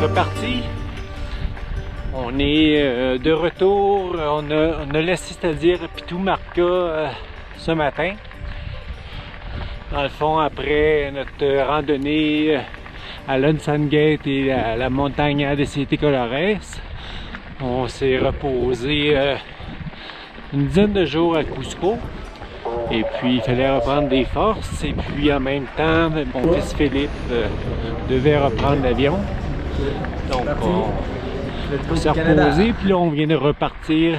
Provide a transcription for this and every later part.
reparti. On est de retour. On a laissé, c'est-à-dire Pitumarca ce matin. Dans le fond, après notre randonnée à Lunsangate et à la montagne de Siete Colores, on s'est reposé une dizaine de jours à Cusco. Et puis il fallait reprendre des forces. Et puis en même temps, mon fils Philippe devait reprendre l'avion. Donc on s'est reposé. Puis là, on vient de repartir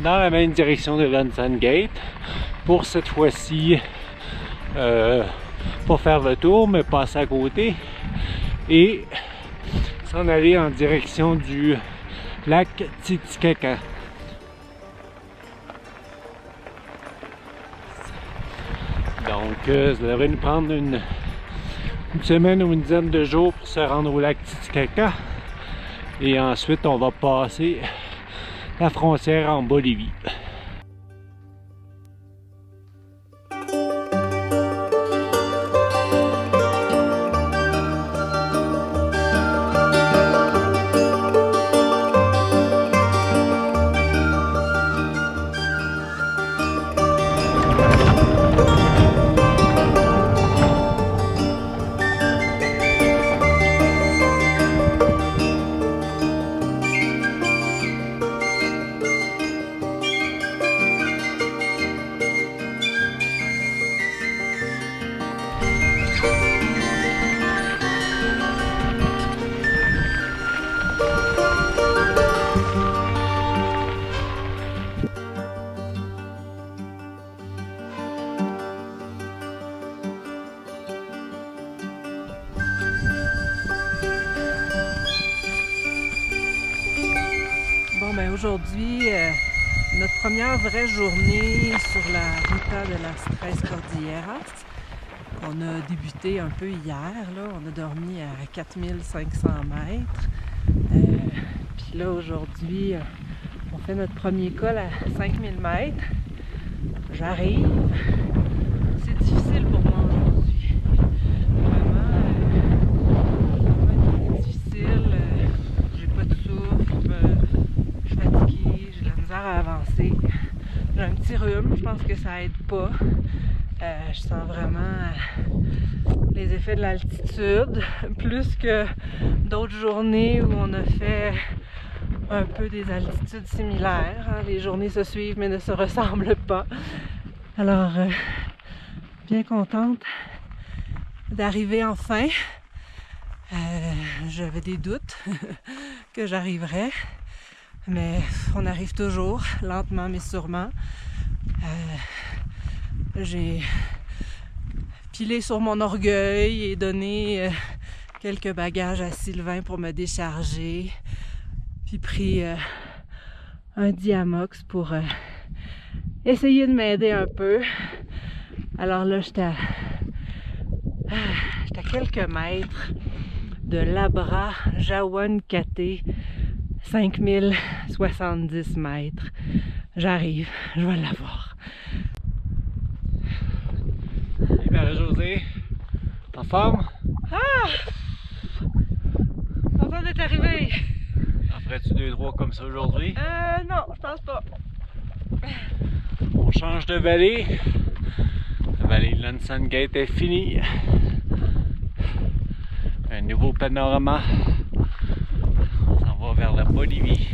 dans la même direction de Lunsangate. Pour cette fois-ci, pas faire le tour, mais passer à côté. Et s'en aller en direction du lac Titicaca. Donc, ça devrait nous prendre une semaine ou une dizaine de jours pour se rendre au lac Titicaca. Et ensuite, on va passer la frontière en Bolivie. Aujourd'hui, notre première vraie journée sur la Ruta de las Tres Cordilleras. On a débuté un peu hier, là. On a dormi à 4500 mètres. Puis là, aujourd'hui, on fait notre premier col à 5000 mètres. J'arrive. C'est difficile pour moi aujourd'hui. Vraiment difficile. J'ai pas de souffle. Je suis fatiguée, j'ai de la misère à avancer. J'ai un petit rhume, je pense que ça aide pas. Je sens vraiment les effets de l'altitude, plus que d'autres journées où on a fait un peu des altitudes similaires. Hein. Les journées se suivent mais ne se ressemblent pas. Alors, bien contente d'arriver enfin. J'avais des doutes que j'arriverais. Mais on arrive toujours, lentement mais sûrement. J'ai pilé sur mon orgueil et donné quelques bagages à Sylvain pour me décharger. Puis pris un Diamox pour essayer de m'aider un peu. Alors là, j'étais à quelques mètres de Labra Jawan-Caté. 5070 mètres. J'arrive, je vais l'avoir. Et Marie-Josée, en forme? Ah! Content d'être arrivé. En ferais-tu 2-3 comme ça aujourd'hui? Non, je pense pas. On change de vallée. La vallée de Lunsangate est finie. Un nouveau panorama. On va vers la Bolivie.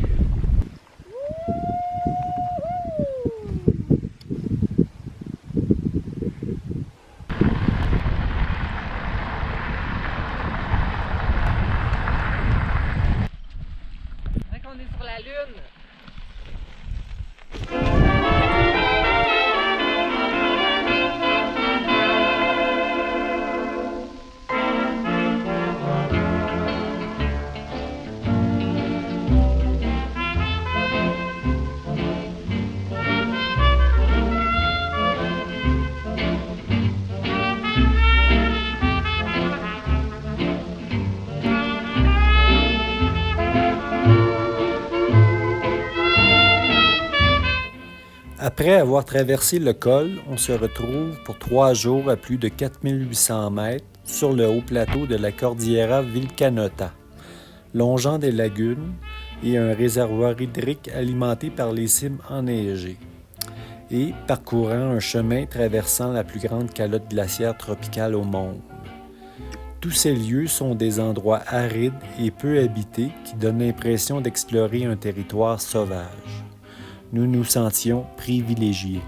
C'est vrai qu'on est sur la Lune. Après avoir traversé le col, on se retrouve pour 3 jours à plus de 4800 mètres sur le haut plateau de la Cordillera Vilcanota. longeant des lagunes et un réservoir hydrique alimenté par les cimes enneigées, et parcourant un chemin traversant la plus grande calotte glaciaire tropicale au monde. Tous ces lieux sont des endroits arides et peu habités qui donnent l'impression d'explorer un territoire sauvage. Nous nous sentions privilégiés.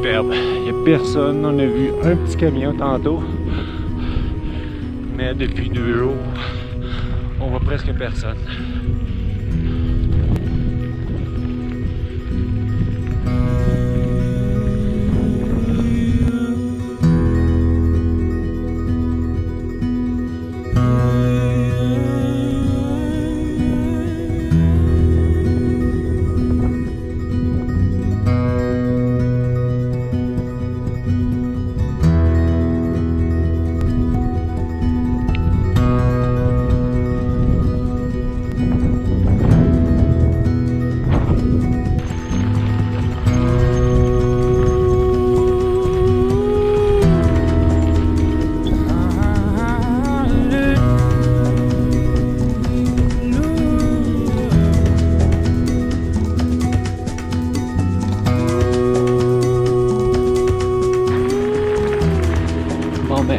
Il n'y a personne, on a vu un petit camion tantôt, mais depuis 2 jours, on voit presque personne.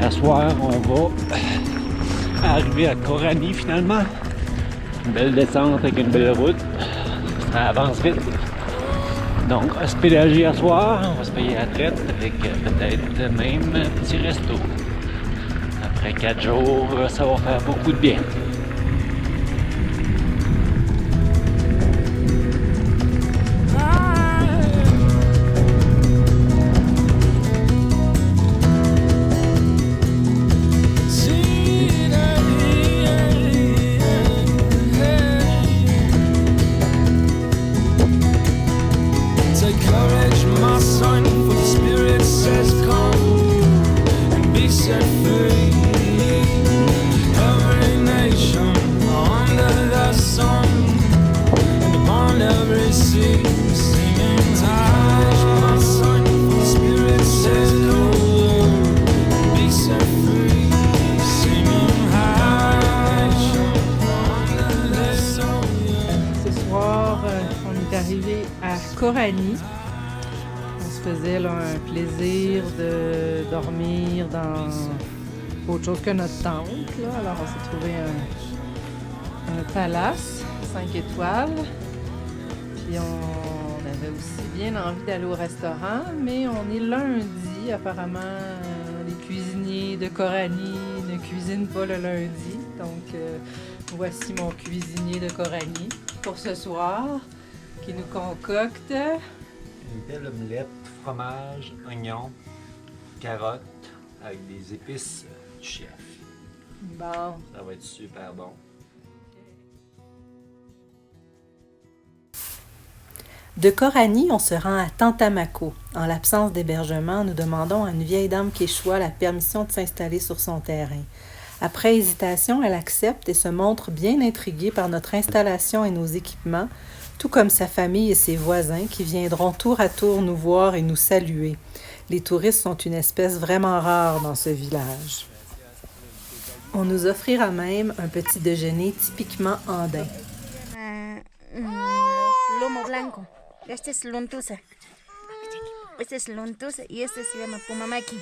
À soir, on va arriver à Corani finalement. Une belle descente avec une belle route. Ça avance vite. Donc, on va se pédager à soir. On va se payer la traite avec peut-être même un petit resto. Après 4 jours, ça va faire beaucoup de bien. Set free, every nation. arrivé à Corani. On se faisait là, un plaisir de dormir dans autre chose que notre tente. Là. Alors on s'est trouvé un palace 5 étoiles. Puis on avait aussi bien envie d'aller au restaurant, mais on est lundi. Apparemment, les cuisiniers de Corani ne cuisinent pas le lundi. Donc voici mon cuisinier de Corani pour ce soir qui nous concocte Une belle omelette, fromage, oignon, carottes avec des épices du chef. Bon. Ça va être super bon. De Corani, on se rend à Tantamaco. En l'absence d'hébergement, nous demandons à une vieille dame quechua la permission de s'installer sur son terrain. Après hésitation, elle accepte et se montre bien intriguée par notre installation et nos équipements, tout comme sa famille et ses voisins qui viendront tour à tour nous voir et nous saluer. Les touristes sont une espèce vraiment rare dans ce village. On nous offrira même un petit déjeuner typiquement andin. Lomo blanco. Este es lontuza. Este es lontuza y este se llama pumamaki.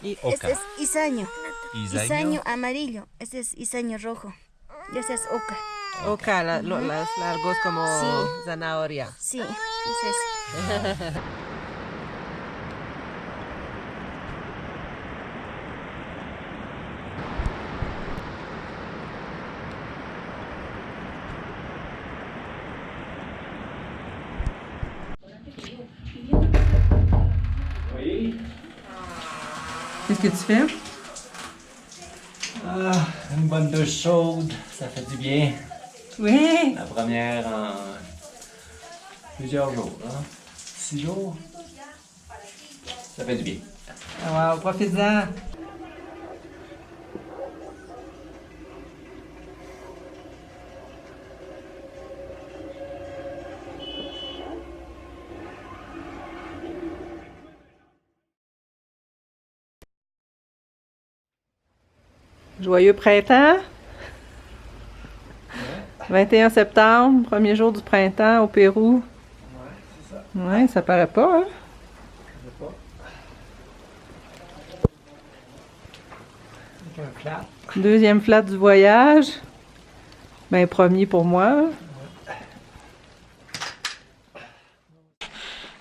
Y este es izaño. Izaño amarillo. Este es izaño rojo. Y este es oca. Oca, las largos como Sí. zanahoria. Sí, es eso. Oui. Qu'est-ce que tu fais? Ah, une bonne douche chaude, ça fait du bien. Oui! La première en plusieurs jours, hein? 6 jours. Ça fait du bien. Wow, profite-en! Joyeux printemps! 21 septembre, premier jour du printemps au Pérou. Ouais, c'est ça. Ouais, ça paraît pas, hein? Je sais pas. Avec un flat. Deuxième flat du voyage. Ben, premier pour moi.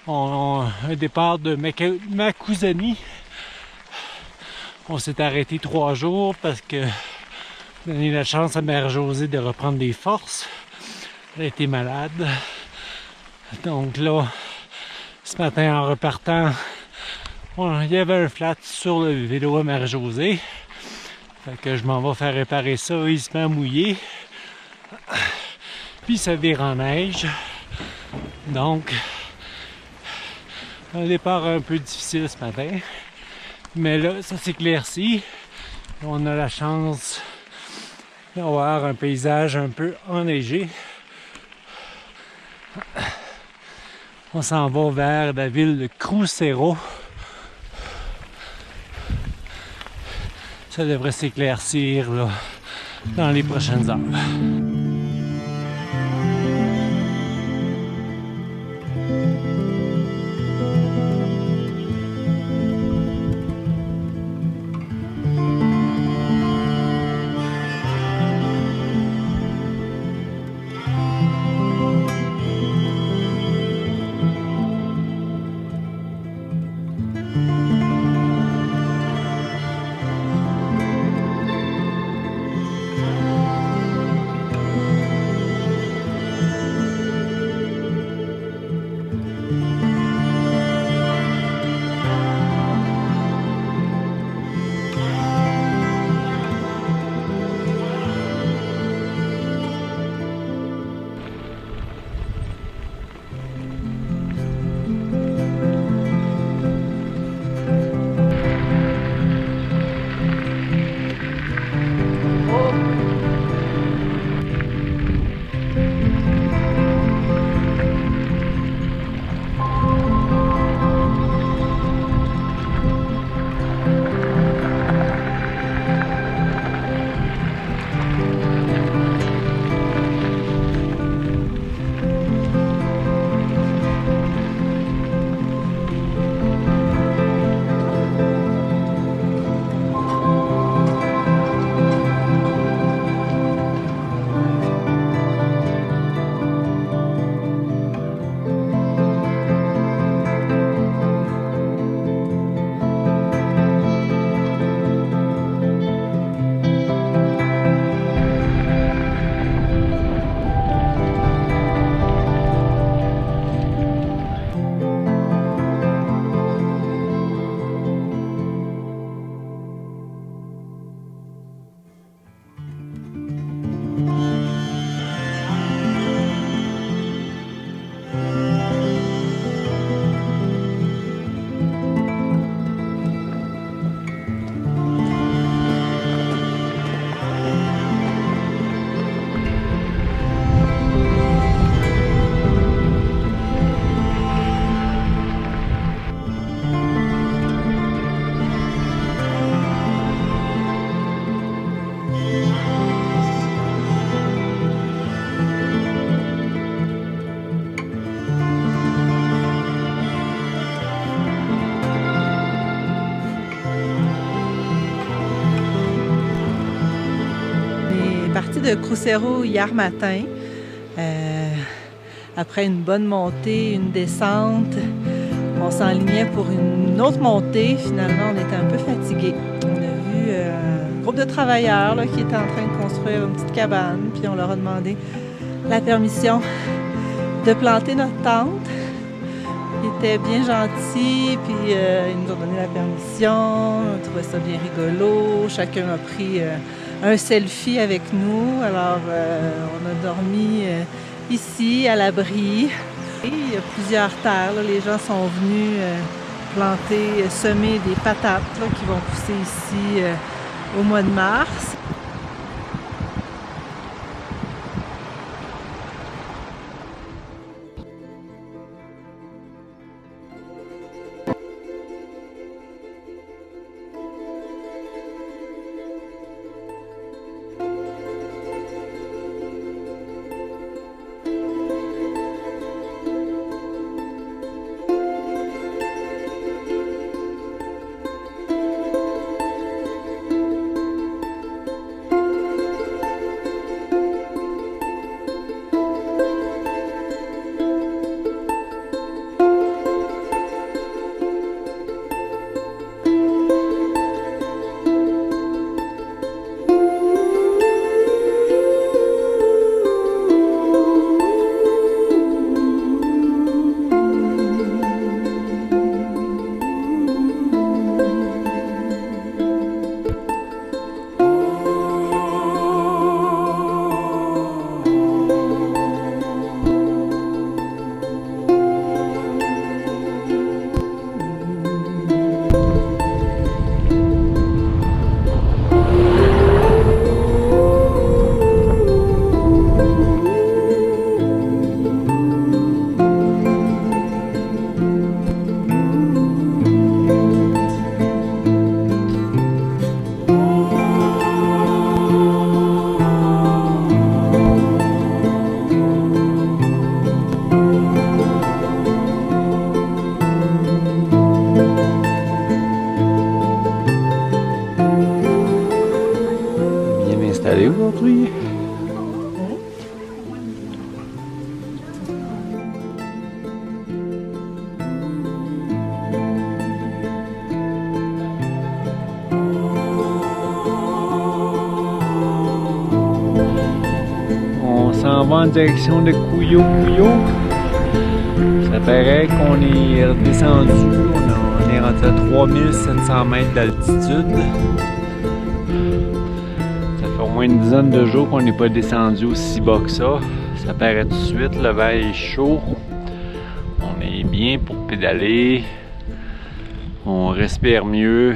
Un départ de Makuzani. On s'est arrêté 3 jours parce que donner la chance à Mère Josée de reprendre des forces. Elle a été malade. Donc là, ce matin en repartant, il y avait un flat sur le vélo à Mère Josée. Fait que je m'en vais faire réparer ça, il se met à mouiller. Puis ça vire en neige. Donc, un départ un peu difficile ce matin. Mais là, ça s'éclaircit. On a la chance d'avoir un paysage un peu enneigé. On s'en va vers la ville de Cruzeiro. Ça devrait s'éclaircir là, dans les prochaines heures. de Crucero hier matin. Après une bonne montée, une descente, on s'enlignait pour une autre montée. Finalement, on était un peu fatigués. On a vu un groupe de travailleurs là, qui étaient en train de construire une petite cabane. Puis on leur a demandé la permission de planter notre tente. Ils étaient bien gentils, puis ils nous ont donné la permission. On trouvait ça bien rigolo. Chacun a pris un selfie avec nous. Alors, on a dormi ici, à l'abri. Et il y a plusieurs terres. Là. Les gens sont venus planter, semer des patates là, qui vont pousser ici au mois de mars. Aujourd'hui. On s'en va en direction de Cuyo. Ça paraît qu'on est redescendu. On est rendu à 3700 mètres d'altitude. Au moins une dizaine de jours qu'on n'est pas descendu aussi bas que ça. Ça paraît tout de suite, le vent est chaud. On est bien pour pédaler. On respire mieux.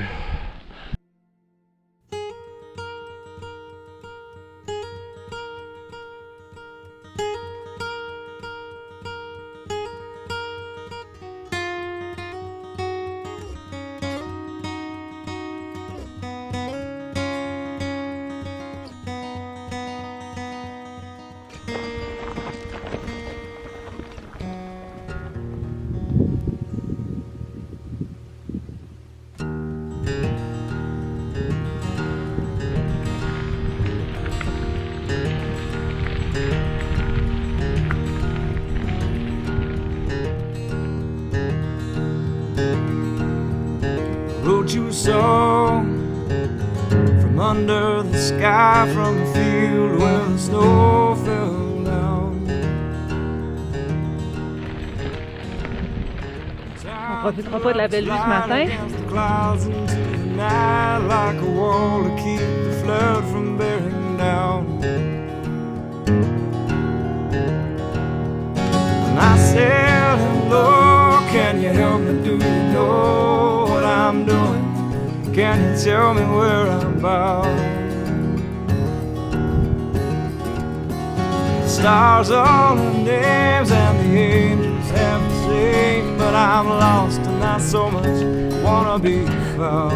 Wrote you a song from under the sky, from the field where the snow fell down. On profitera pas de la belle vue ce matin. Clouds into the night like a wall to keep the flood from bearing down. And I said, hello, can you help me? Do you know what I'm doing? Can you tell me where I'm bound? The stars all have names and the angels have the same, but I'm lost and not so much wanna be found.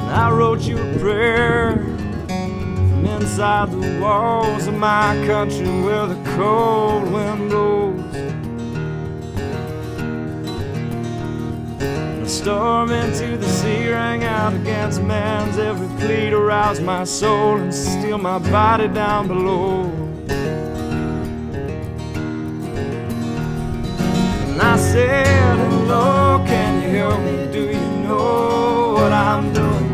And I wrote you a prayer from inside the walls of my country where the cold wind blows. storm into the sea rang out against man's every plea to rouse my soul and steal my body down below. And I said, hello, can you help me? Do you know what I'm doing?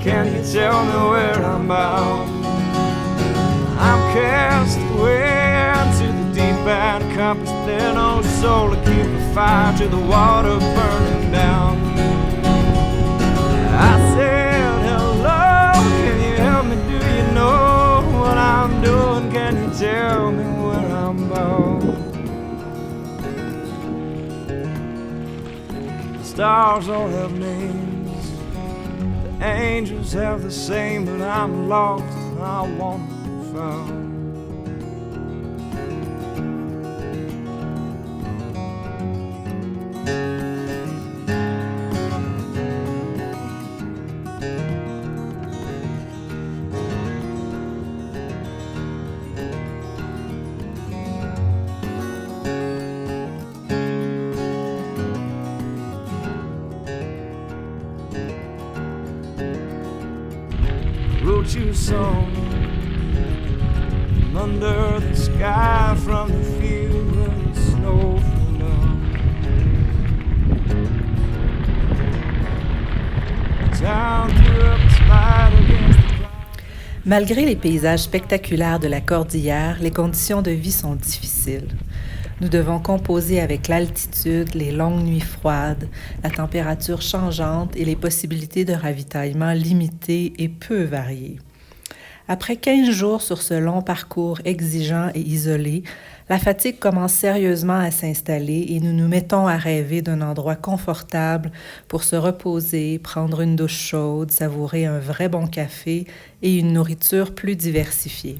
Can you tell me where I'm bound? I'm cast away into the deep and compass there, no soul to keep the fire to the water burning down. I said, hello, can you help me? Do you know what I'm doing? Can you tell me where I'm bound? The stars all have names, the angels have the same, but I'm lost and I want to be found. Wrote you a song from under the sky, from the field where the snow fell down. Down through up the slide against the clouds. Malgré les paysages spectaculaires de la cordillère, les conditions de vie sont difficiles. Nous devons composer avec l'altitude, les longues nuits froides, la température changeante et les possibilités de ravitaillement limitées et peu variées. Après 15 jours sur ce long parcours exigeant et isolé, la fatigue commence sérieusement à s'installer et nous nous mettons à rêver d'un endroit confortable pour se reposer, prendre une douche chaude, savourer un vrai bon café et une nourriture plus diversifiée.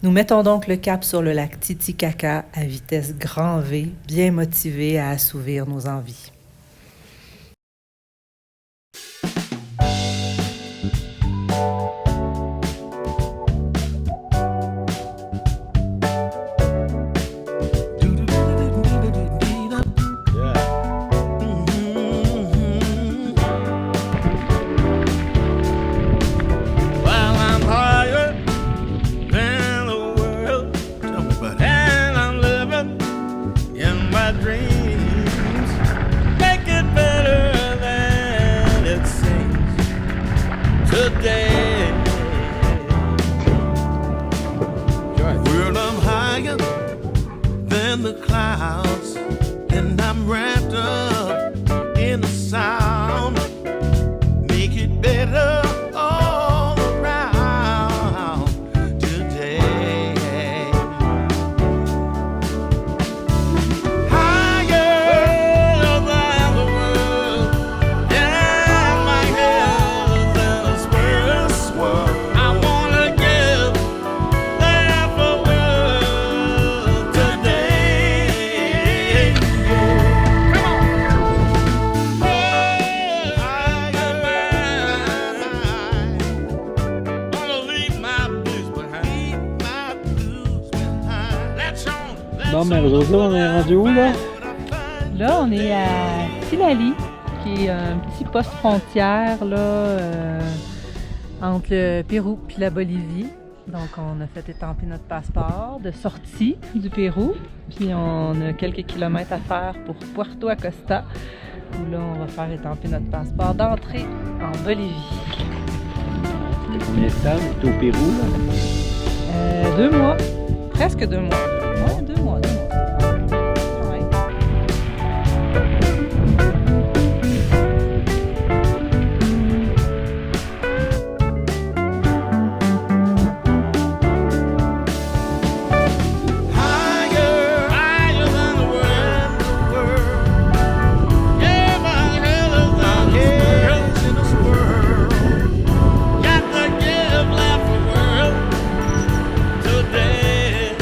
Nous mettons donc le cap sur le lac Titicaca à vitesse grand V, bien motivés à assouvir nos envies. Bon, mais aujourd'hui, on est rendu où, là? Là, on est à Tilali, qui est un petit poste frontière là, entre le Pérou et la Bolivie. Donc, on a fait étamper notre passeport de sortie du Pérou. Puis, on a quelques kilomètres à faire pour Puerto Acosta, où là, on va faire étamper notre passeport d'entrée en Bolivie. Combien de temps? T'es au Pérou, là? 2 mois. Presque 2 mois. Ouais, 2 mois. Ouais. Today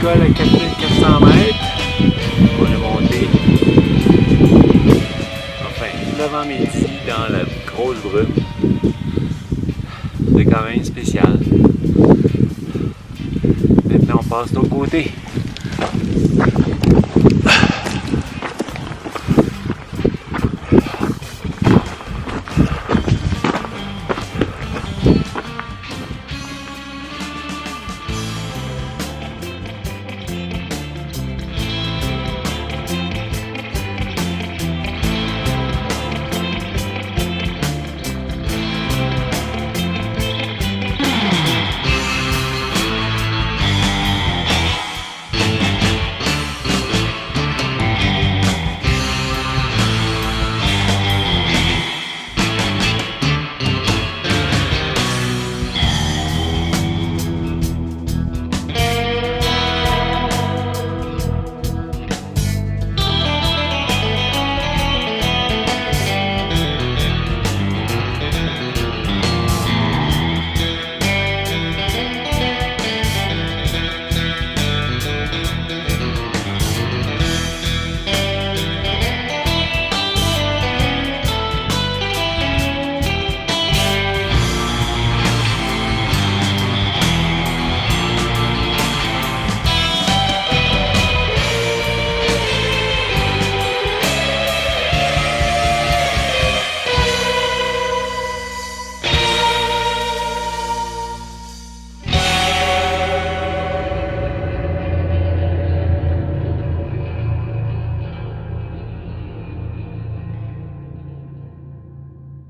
col à 4400 mètres. On est monté. Enfin, l'avant-midi dans la grosse brume. C'est quand même spécial. Maintenant, on passe de l'autre côté.